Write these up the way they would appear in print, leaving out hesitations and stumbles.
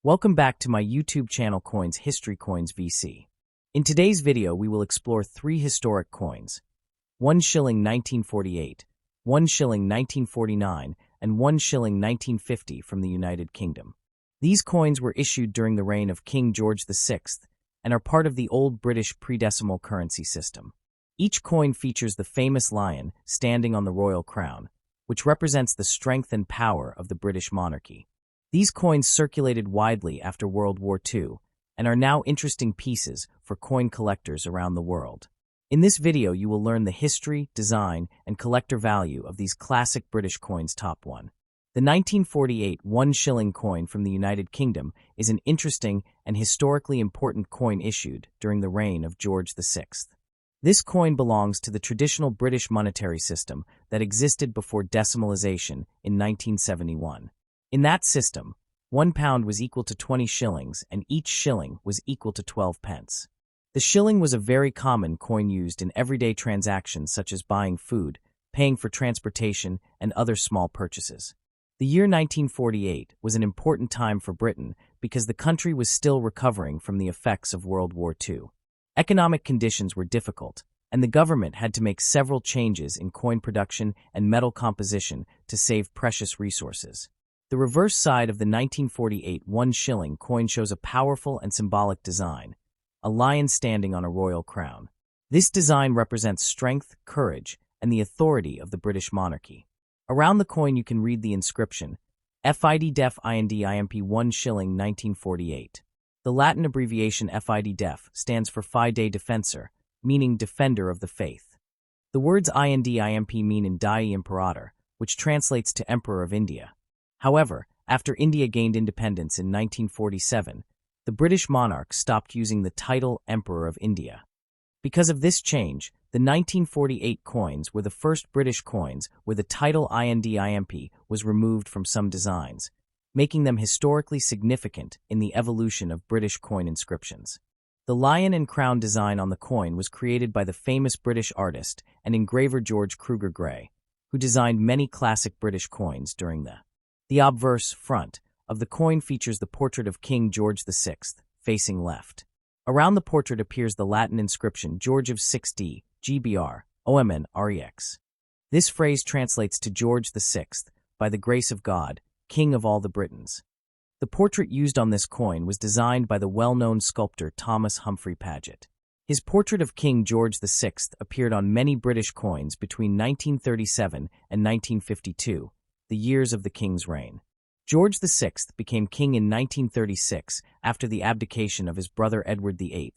Welcome back to my YouTube channel Coins History Coins VC. In today's video, we will explore three historic coins: 1 shilling 1948, 1 shilling 1949, and 1 shilling 1950 from the United Kingdom. These coins were issued during the reign of King George VI and are part of the old British pre-decimal currency system. Each coin features the famous lion standing on the royal crown, which represents the strength and power of the British monarchy. These coins circulated widely after World War II and are now interesting pieces for coin collectors around the world. In this video, you will learn the history, design, and collector value of these classic British coins. Top 1. The 1948 1 shilling coin from the United Kingdom is an interesting and historically important coin issued during the reign of George VI. This coin belongs to the traditional British monetary system that existed before decimalization in 1971. In that system, £1 was equal to 20 shillings and each shilling was equal to 12 pence. The shilling was a very common coin used in everyday transactions such as buying food, paying for transportation, and other small purchases. The year 1948 was an important time for Britain because the country was still recovering from the effects of World War II. Economic conditions were difficult, and the government had to make several changes in coin production and metal composition to save precious resources. The reverse side of the 1948 1 shilling coin shows a powerful and symbolic design, a lion standing on a royal crown. This design represents strength, courage, and the authority of the British monarchy. Around the coin you can read the inscription, FID Def IND IMP 1 shilling 1948. The Latin abbreviation FID Def stands for Fide Defensor, meaning defender of the faith. The words IND IMP mean Indai Imperator, which translates to Emperor of India. However, after India gained independence in 1947, the British monarch stopped using the title Emperor of India. Because of this change, the 1948 coins were the first British coins where the title IND-IMP was removed from some designs, making them historically significant in the evolution of British coin inscriptions. The lion and crown design on the coin was created by the famous British artist and engraver George Kruger Gray, who designed many classic British coins during The obverse front of the coin features the portrait of King George VI, facing left. Around the portrait appears the Latin inscription George of 6D, GBR, OMN, REX. This phrase translates to George VI, by the grace of God, King of all the Britons. The portrait used on this coin was designed by the well-known sculptor Thomas Humphrey Paget. His portrait of King George VI appeared on many British coins between 1937 and 1952, the years of the king's reign. George VI became king in 1936 after the abdication of his brother Edward VIII,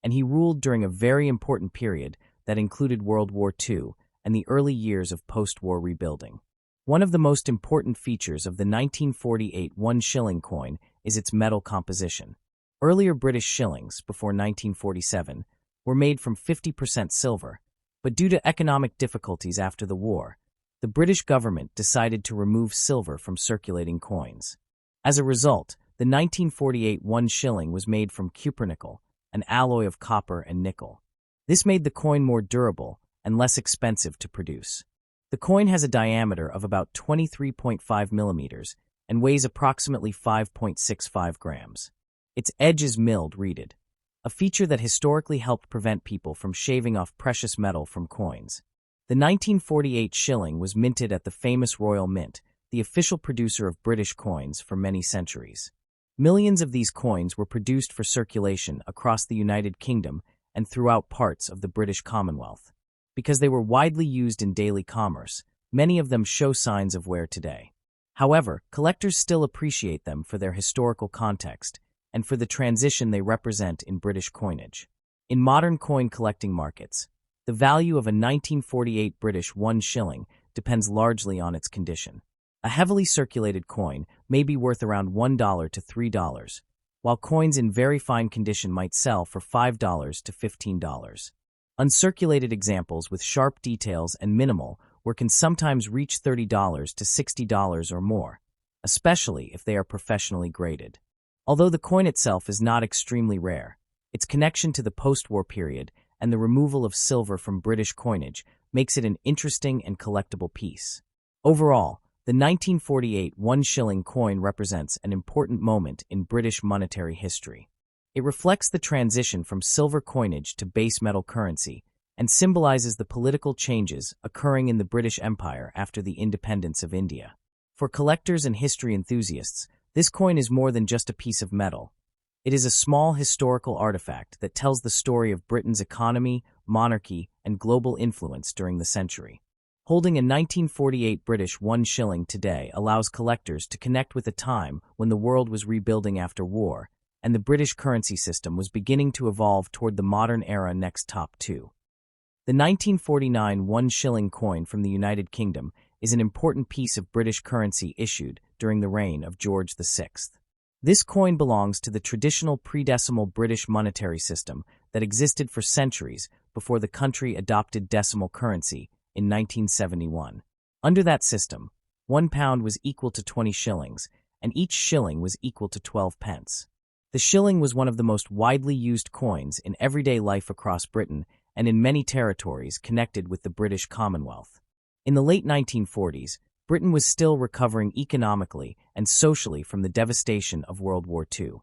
and he ruled during a very important period that included World War II and the early years of post-war rebuilding. One of the most important features of the 1948 1 shilling coin is its metal composition. Earlier British shillings, before 1947, were made from 50% silver, but due to economic difficulties after the war, the British government decided to remove silver from circulating coins. As a result, the 1948 1 shilling was made from cupronickel, an alloy of copper and nickel. This made the coin more durable and less expensive to produce. The coin has a diameter of about 23.5 millimeters and weighs approximately 5.65 grams. Its edge is milled-reeded, a feature that historically helped prevent people from shaving off precious metal from coins. The 1948 shilling was minted at the famous Royal Mint, the official producer of British coins for many centuries. Millions of these coins were produced for circulation across the United Kingdom and throughout parts of the British Commonwealth. Because they were widely used in daily commerce, many of them show signs of wear today. However, collectors still appreciate them for their historical context and for the transition they represent in British coinage. In modern coin collecting markets, the value of a 1948 British 1 shilling depends largely on its condition. A heavily circulated coin may be worth around $1 to $3, while coins in very fine condition might sell for $5 to $15. Uncirculated examples with sharp details and minimal work can sometimes reach $30 to $60 or more, especially if they are professionally graded. Although the coin itself is not extremely rare, its connection to the post-war period and the removal of silver from British coinage makes it an interesting and collectible piece. Overall, The 1948 1 shilling coin represents an important moment in British monetary history. It reflects the transition from silver coinage to base metal currency and symbolizes the political changes occurring in the British Empire after the independence of India. For collectors and history enthusiasts, this coin is more than just a piece of metal. It is a small historical artifact that tells the story of Britain's economy, monarchy, and global influence during the century. Holding a 1948 British 1 shilling today allows collectors to connect with a time when the world was rebuilding after war, and the British currency system was beginning to evolve toward the modern era next top two. The 1949 1 shilling coin from the United Kingdom is an important piece of British currency issued during the reign of George VI. This coin belongs to the traditional pre-decimal British monetary system that existed for centuries before the country adopted decimal currency in 1971. Under that system, £1 was equal to 20 shillings, and each shilling was equal to 12 pence. The shilling was one of the most widely used coins in everyday life across Britain and in many territories connected with the British Commonwealth. In the late 1940s, Britain was still recovering economically and socially from the devastation of World War II.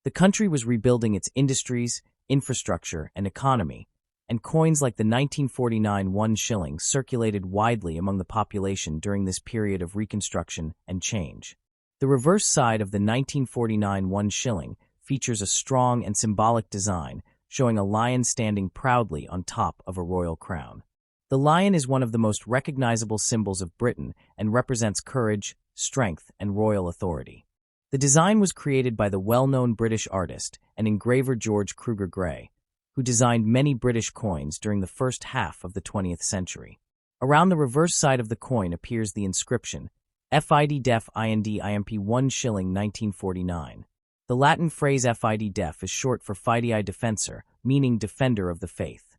The country was rebuilding its industries, infrastructure, and economy, and coins like the 1949 1 shilling circulated widely among the population during this period of reconstruction and change. The reverse side of the 1949 1 shilling features a strong and symbolic design showing a lion standing proudly on top of a royal crown. The lion is one of the most recognizable symbols of Britain and represents courage, strength, and royal authority. The design was created by the well-known British artist and engraver George Kruger Gray, who designed many British coins during the first half of the 20th century. Around the reverse side of the coin appears the inscription, FID Def IND IMP 1 shilling 1949. The Latin phrase FID Def is short for Fidei Defensor, meaning defender of the faith.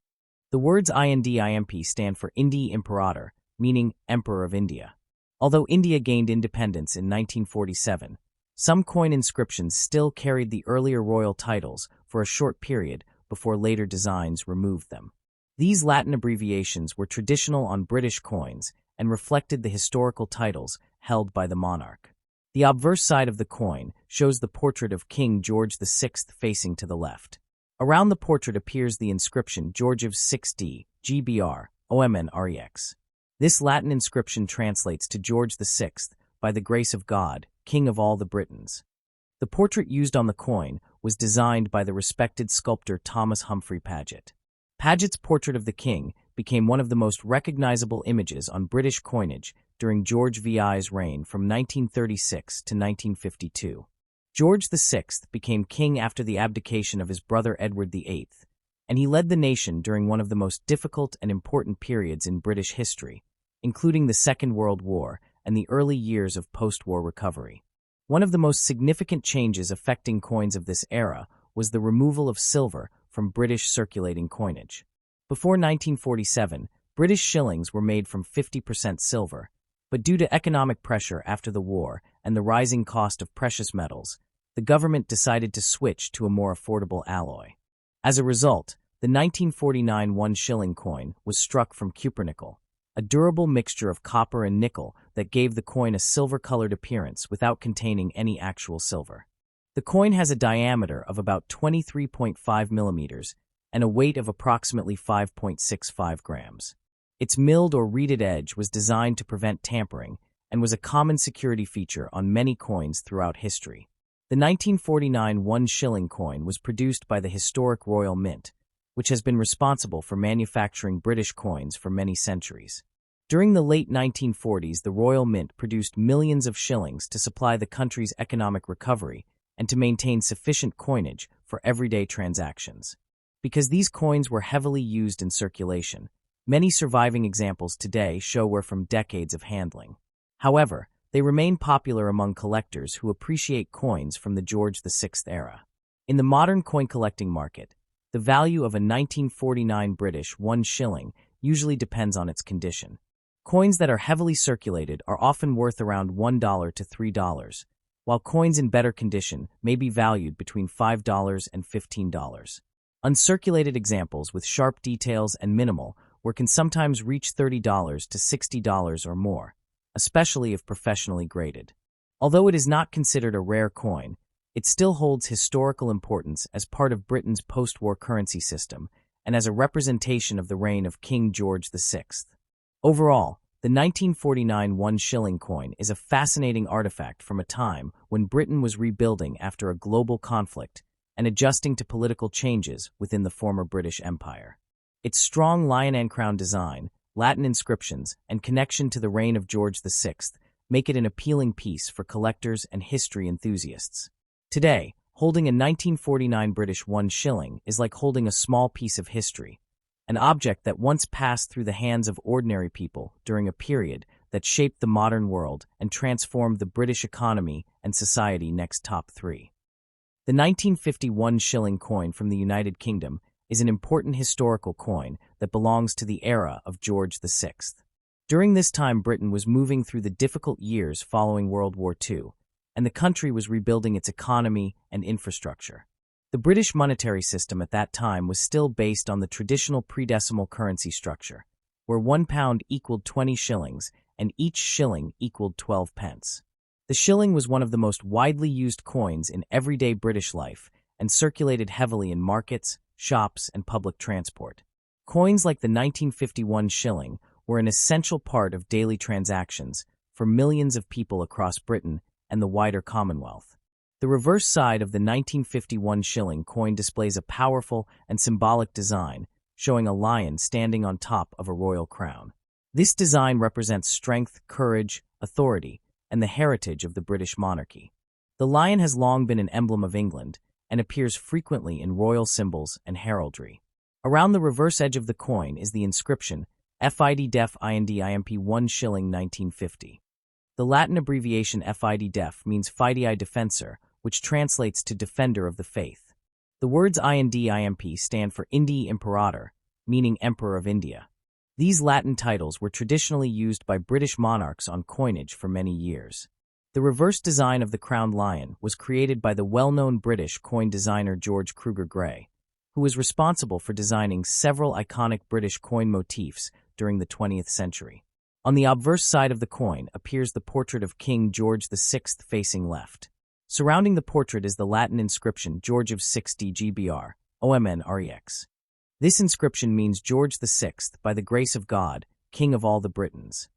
The words IND IMP stand for Indi Imperator, meaning Emperor of India. Although India gained independence in 1947, some coin inscriptions still carried the earlier royal titles for a short period before later designs removed them. These Latin abbreviations were traditional on British coins and reflected the historical titles held by the monarch. The obverse side of the coin shows the portrait of King George VI facing to the left. Around the portrait appears the inscription Georgiv 6D, GBR, OMN-REX. This Latin inscription translates to George VI, by the grace of God, King of all the Britons. The portrait used on the coin was designed by the respected sculptor Thomas Humphrey Paget. Paget's portrait of the king became one of the most recognizable images on British coinage during George VI's reign from 1936 to 1952. George VI became king after the abdication of his brother Edward VIII, and he led the nation during one of the most difficult and important periods in British history, including the Second World War and the early years of post-war recovery. One of the most significant changes affecting coins of this era was the removal of silver from British circulating coinage. Before 1947, British shillings were made from 50% silver, but due to economic pressure after the war and the rising cost of precious metals, the government decided to switch to a more affordable alloy. As a result, the 1949 1 shilling coin was struck from cupronickel, a durable mixture of copper and nickel that gave the coin a silver-colored appearance without containing any actual silver. The coin has a diameter of about 23.5 millimeters and a weight of approximately 5.65 grams. Its milled or reeded edge was designed to prevent tampering and was a common security feature on many coins throughout history. The 1949 1 shilling coin was produced by the historic Royal Mint, which has been responsible for manufacturing British coins for many centuries. During the late 1940s, the Royal Mint produced millions of shillings to supply the country's economic recovery and to maintain sufficient coinage for everyday transactions. Because these coins were heavily used in circulation, many surviving examples today show were from decades of handling. However, they remain popular among collectors who appreciate coins from the George VI era. In the modern coin collecting market, the value of a 1949 British 1 shilling usually depends on its condition. Coins that are heavily circulated are often worth around $1 to $3, while coins in better condition may be valued between $5 and $15. Uncirculated examples with sharp details and minimal work can sometimes reach $30 to $60 or more, especially if professionally graded. Although it is not considered a rare coin, it still holds historical importance as part of Britain's post-war currency system and as a representation of the reign of King George VI. Overall, the 1949 One Shilling coin is a fascinating artifact from a time when Britain was rebuilding after a global conflict and adjusting to political changes within the former British Empire. Its strong lion and crown design, Latin inscriptions, and connection to the reign of George VI make it an appealing piece for collectors and history enthusiasts. Today, holding a 1949 British One Shilling is like holding a small piece of history, an object that once passed through the hands of ordinary people during a period that shaped the modern world and transformed the British economy and society. Next, top 3. The 1951 shilling coin from the United Kingdom is an important historical coin that belongs to the era of George VI. During this time, Britain was moving through the difficult years following World War II, and the country was rebuilding its economy and infrastructure. The British monetary system at that time was still based on the traditional pre-decimal currency structure, where £1 equaled 20 shillings and each shilling equaled 12 pence. The shilling was one of the most widely used coins in everyday British life and circulated heavily in markets, shops, and public transport. Coins like the 1951 shilling were an essential part of daily transactions for millions of people across Britain and the wider Commonwealth. The reverse side of the 1951 shilling coin displays a powerful and symbolic design, showing a lion standing on top of a royal crown. This design represents strength, courage, authority, and the heritage of the British monarchy. The lion has long been an emblem of England and appears frequently in royal symbols and heraldry. Around the reverse edge of the coin is the inscription FID Def IND IMP 1 Shilling 1950. The Latin abbreviation FID Def means Fidei Defensor, which translates to Defender of the Faith. The words IND IMP stand for Indi Imperator, meaning Emperor of India. These Latin titles were traditionally used by British monarchs on coinage for many years. The reverse design of the crowned lion was created by the well-known British coin designer George Kruger Gray, who was responsible for designing several iconic British coin motifs during the 20th century. On the obverse side of the coin appears the portrait of King George VI facing left. Surrounding the portrait is the Latin inscription George of 6 DGBR, OMNREX. This inscription means George VI, by the grace of God, King of all the Britons.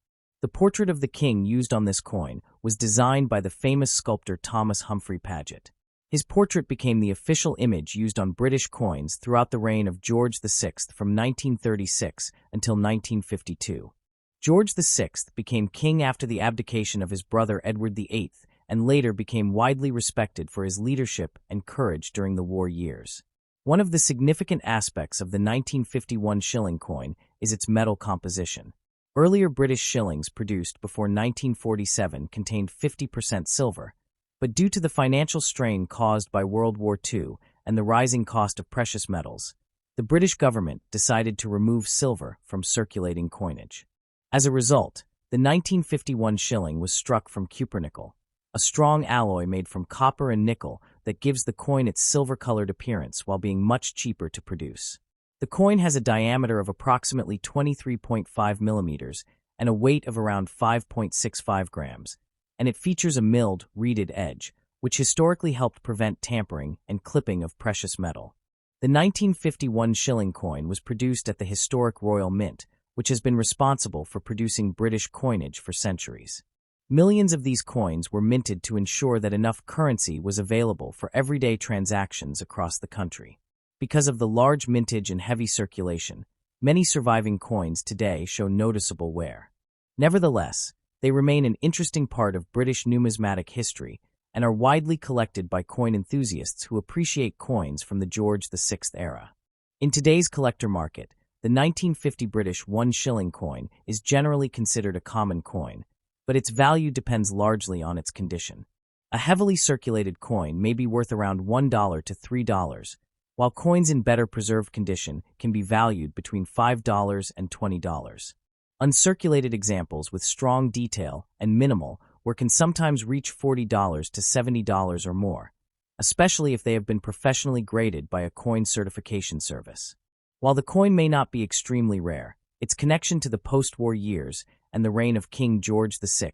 The portrait of the king used on this coin was designed by the famous sculptor Thomas Humphrey Paget. His portrait became the official image used on British coins throughout the reign of George VI from 1936 until 1952. George VI became king after the abdication of his brother Edward VIII and later became widely respected for his leadership and courage during the war years. One of the significant aspects of the 1951 shilling coin is its metal composition. Earlier British shillings produced before 1947 contained 50% silver, but due to the financial strain caused by World War II and the rising cost of precious metals, the British government decided to remove silver from circulating coinage. As a result, the 1951 shilling was struck from cupronickel, a strong alloy made from copper and nickel that gives the coin its silver-colored appearance while being much cheaper to produce. The coin has a diameter of approximately 23.5 millimeters and a weight of around 5.65 grams, and it features a milled, reeded edge, which historically helped prevent tampering and clipping of precious metal. The 1951 shilling coin was produced at the historic Royal Mint, which has been responsible for producing British coinage for centuries. Millions of these coins were minted to ensure that enough currency was available for everyday transactions across the country. Because of the large mintage and heavy circulation, many surviving coins today show noticeable wear. Nevertheless, they remain an interesting part of British numismatic history and are widely collected by coin enthusiasts who appreciate coins from the George VI era. In today's collector market, the 1950 British One Shilling coin is generally considered a common coin, but its value depends largely on its condition. A heavily circulated coin may be worth around $1 to $3, while coins in better preserved condition can be valued between $5 and $20. Uncirculated examples with strong detail and minimal work can sometimes reach $40 to $70 or more, especially if they have been professionally graded by a coin certification service. While the coin may not be extremely rare, its connection to the post-war years and the reign of King George VI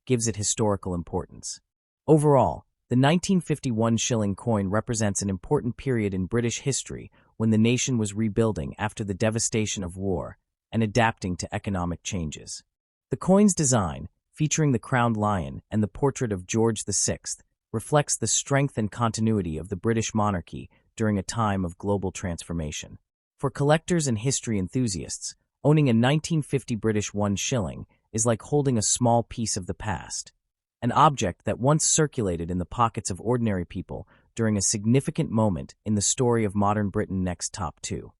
gives it historical importance. Overall, the 1951 shilling coin represents an important period in British history when the nation was rebuilding after the devastation of war and adapting to economic changes. The coin's design, featuring the crowned lion and the portrait of George VI, reflects the strength and continuity of the British monarchy during a time of global transformation. For collectors and history enthusiasts, owning a 1950 British 1 shilling is like holding a small piece of the past, an object that once circulated in the pockets of ordinary people during a significant moment in the story of modern Britain. Next, top 2.